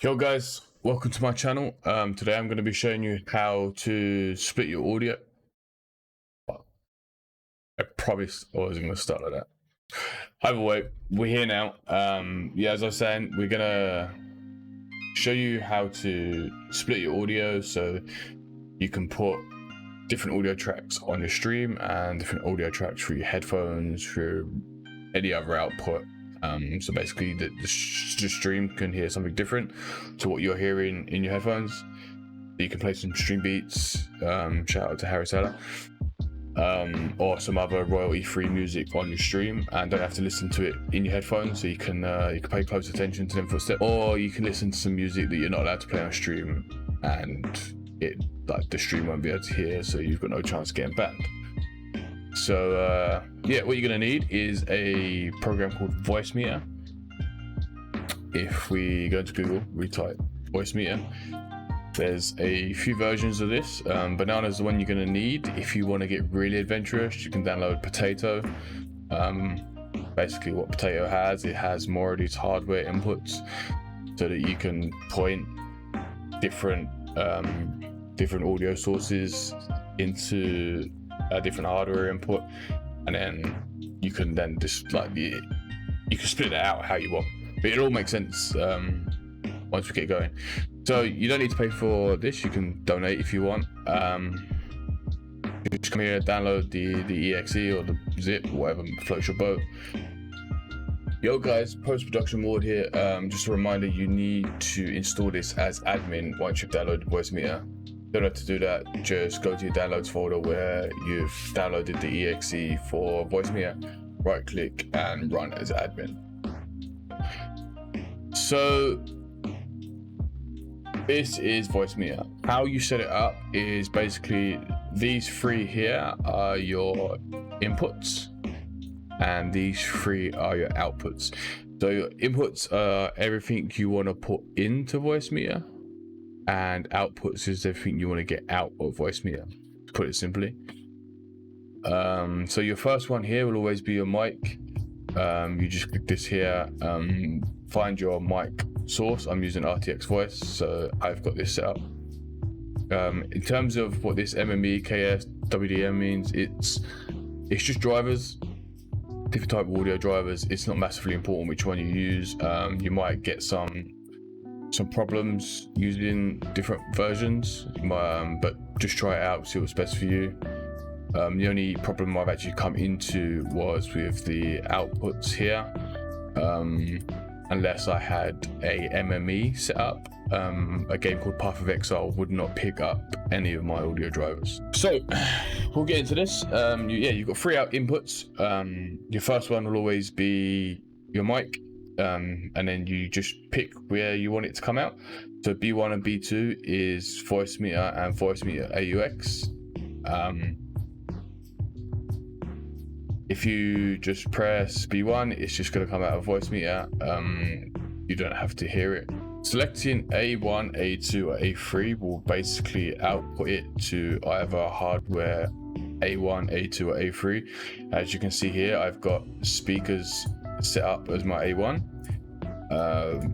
Yo guys, welcome to my channel. Today I'm going to be showing you how to split your audio. I promised I wasn't going to start like that. Either way, we're here now. Yeah, as I was saying, we're going to show you how to split your audio so you can put different audio tracks on your stream and different audio tracks through your headphones, through any other output. So basically the stream can hear something different to what you're hearing in your headphones. You can play some stream beats, shout out to Harry Seller, or some other royalty-free music on your stream and don't have to listen to it in your headphones, so you can pay close attention to them footsteps, or you can listen to some music that you're not allowed to play on stream and the stream won't be able to hear, so you've got no chance of getting banned. So yeah, what you're going to need is a program called Voicemeeter. If we go to Google, we type Voicemeeter, there's a few versions of this. Banana's the one you're going to need. If you want to get really adventurous, you can download Potato. Basically what Potato has, it has more of these hardware inputs so that you can point different audio sources into a different hardware input, and then you can just you can split it out how you want, but it all makes sense once we get going. So you don't need to pay for this, you can donate if you want. You just come here, download the exe or the zip, whatever floats your boat. Yo guys, post-production mode here. Just a reminder, you need to install this as admin once you've downloaded Voicemeeter. Don't have to do that, just go to your downloads folder where you've downloaded the exe for Voicemeeter, right click and run as admin. So this is Voicemeeter. How you set it up is basically these three here are your inputs and these three are your outputs. So your inputs are everything you want to put into Voicemeeter, and outputs is everything you want to get out of Voicemeeter, to put it simply. So your first one here will always be your mic. You just click this here, find your mic source. I'm using RTX Voice, so I've got this set up. In terms of what this MME, KS, WDM means, it's just drivers, different type of audio drivers. It's not massively important which one you use. You might get some problems using different versions, but just try it out, see what's best for you. The only problem I've actually come into was with the outputs here. Unless I had a MME set up, a game called Path of Exile would not pick up any of my audio drivers. So we'll get into this. You've got three out inputs. Your first one will always be your mic. And then you just pick where you want it to come out. So B1 and B2 is Voicemeeter and Voicemeeter AUX. If you just press B1, it's just going to come out of Voicemeeter. You don't have to hear it. Selecting A1, A2 or A3 will basically output it to either hardware A1, A2 or A3. As you can see here, I've got speakers set up as my A1,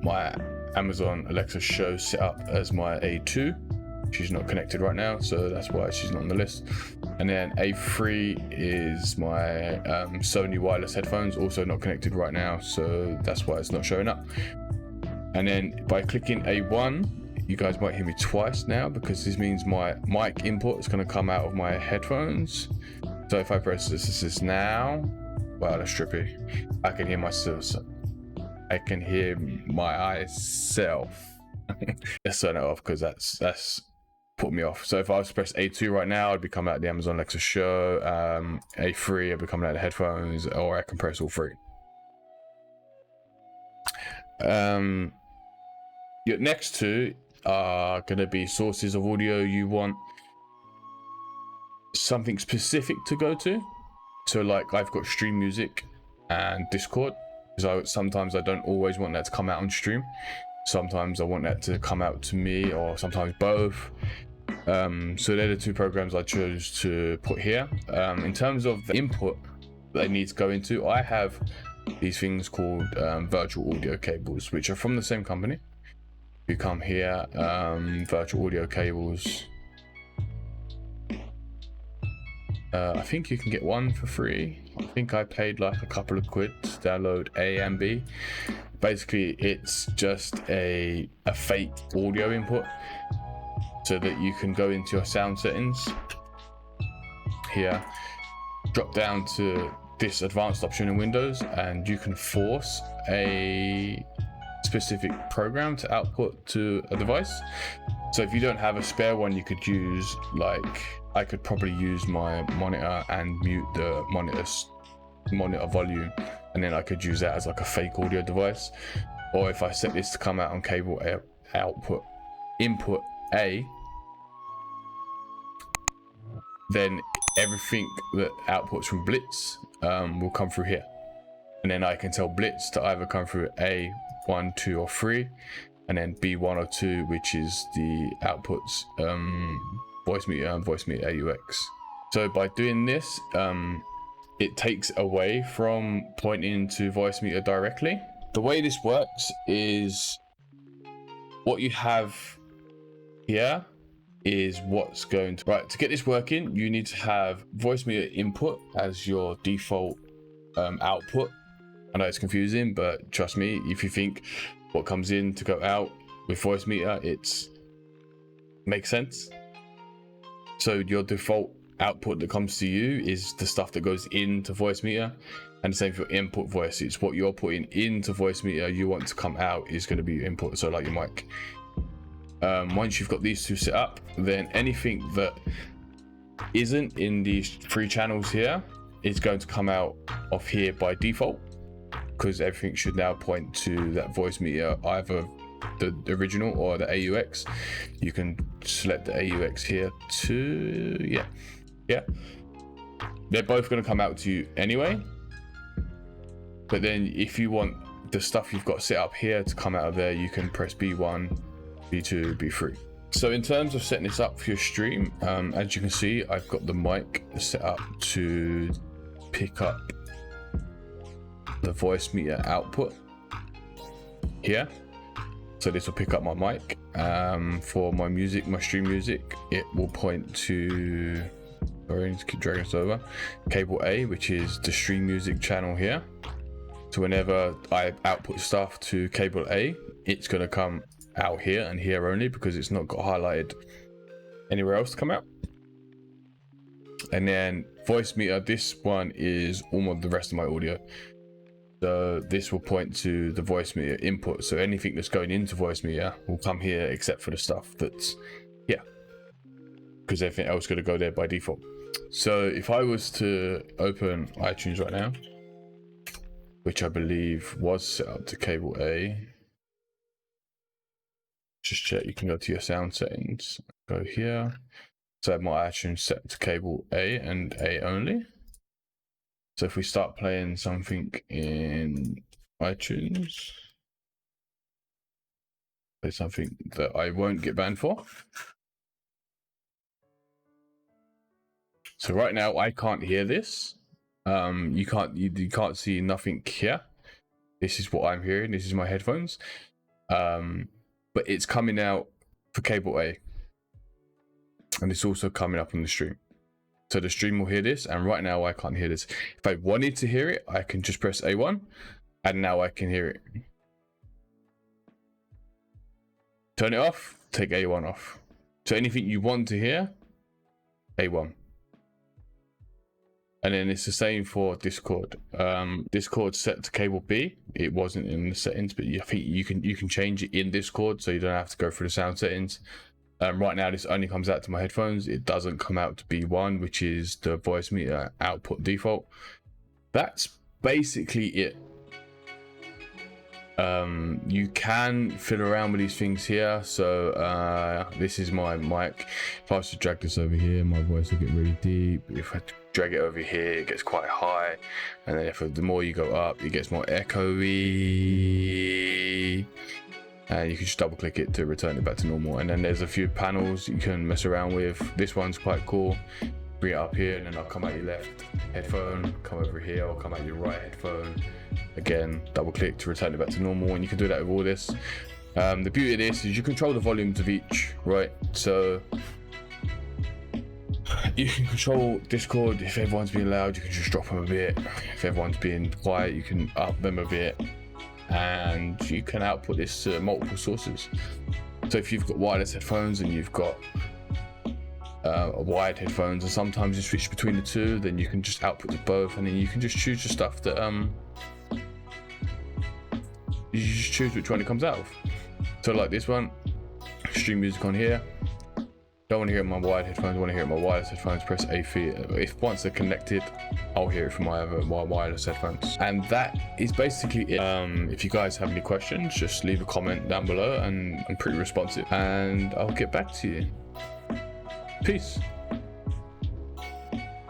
my Amazon Alexa Show set up as my A2. She's not connected right now, so that's why she's not on the list. And then A3 is my Sony wireless headphones, also not connected right now, so that's why it's not showing up. And then by clicking A1, you guys might hear me twice now, because this means my mic input is going to come out of my headphones. So if I press this now, wow, that's trippy. I can hear myself. I can hear myself. Let's turn it off, because that's put me off. So if I was to press A2 right now, I'd be coming out the Amazon Alexa Show. A3, I'd be coming out the headphones, or I can press all three. Your next two are going to be sources of audio you want something specific to go to. So like I've got stream music and Discord, because sometimes I don't always want that to come out on stream. Sometimes I want that to come out to me, or sometimes both. So they're the two programs I chose to put here. In terms of the input that I need to go into, I have these things called virtual audio cables, which are from the same company. You come here, virtual audio cables. I think you can get one for free. I think I paid like a couple of quid to download A and B. Basically, it's just a fake audio input so that you can go into your sound settings here, drop down to this advanced option in Windows, and you can force a specific program to output to a device. So if you don't have a spare one, you could use, like, I could probably use my monitor and mute the monitor volume, and then I could use that as like a fake audio device. Or if I set this to come out on cable input A, then everything that outputs from Blitz will come through here, and then I can tell Blitz to either come through A1, 2, or 3, and then B1 or 2, which is the outputs, Voicemeeter and Voicemeeter AUX. So by doing this, it takes away from pointing to Voicemeeter directly. The way this works is what you have here is what's going to, right, to get this working, you need to have Voicemeeter input as your default output. I know it's confusing, but trust me, if you think what comes in to go out with Voicemeeter, it's makes sense. So your default output that comes to you is the stuff that goes into Voicemeeter, and the same for your input voice. It's what you're putting into Voicemeeter you want to come out is going to be your input, so like your mic. Once you've got these two set up, then anything that isn't in these 3 channels here is going to come out of here by default, because everything should now point to that Voicemeeter, either the original or the AUX. You can select the AUX here too. Yeah, they're both going to come out to you anyway, but then if you want the stuff you've got set up here to come out of there, you can press B1, B2, B3. So in terms of setting this up for your stream, as you can see, I've got the mic set up to pick up the Voicemeeter output here. So this will pick up my mic. For my music, my stream music, it will point to, sorry, just keep dragging this over, cable A, which is the stream music channel here. So whenever I output stuff to cable A, it's going to come out here and here only, because it's not got highlighted anywhere else to come out. And then Voicemeeter, this one is almost the rest of my audio. So this will point to the Voicemeeter input. So anything that's going into Voicemeeter will come here, except for the stuff that's here, because everything else is going to go there by default. So if I was to open iTunes right now, which I believe was set up to cable A, just check, you can go to your sound settings, go here. So I have my iTunes set to cable A and A only. So if we start playing something in iTunes, play something that I won't get banned for. So right now I can't hear this. You can't see nothing here. This is what I'm hearing. This is my headphones. But it's coming out for cable A, and it's also coming up on the stream. So the stream will hear this, and right now I can't hear this. If I wanted to hear it, I can just press A1, and now I can hear it. Turn it off, take A1 off. So anything you want to hear, A1. And then it's the same for Discord. Discord set to cable B. It wasn't in the settings, but I think you can change it in Discord, so you don't have to go through the sound settings. Right now this only comes out to my headphones. It doesn't come out to B1, which is the Voicemeeter output default. That's basically it. You can fiddle around with these things here. So this is my mic. If I was to drag this over here, my voice will get really deep. If I drag it over here, it gets quite high, and then if the more you go up, it gets more echoey. And you can just double click it to return it back to normal. And then there's a few panels you can mess around with. This one's quite cool. Bring it up here, and then I'll come out your left headphone, come over here, I'll come out your right headphone. Again, double click to return it back to normal, and you can do that with all this. The beauty of this is you control the volumes of each, right? So you can control Discord. If everyone's being loud, you can just drop them a bit. If everyone's being quiet, you can up them a bit, and you can output this to multiple sources. So if you've got wireless headphones and you've got wired headphones, and sometimes you switch between the two, then you can just output to both, and then you can just choose the stuff that you just choose which one it comes out of. So like this one, stream music on here. Don't want to hear it on my wired headphones, want to hear it on my wireless headphones, press A3. If once they're connected, I'll hear it from my wireless headphones. And that is basically it. If you guys have any questions, just leave a comment down below, and I'm pretty responsive, and I'll get back to you. Peace.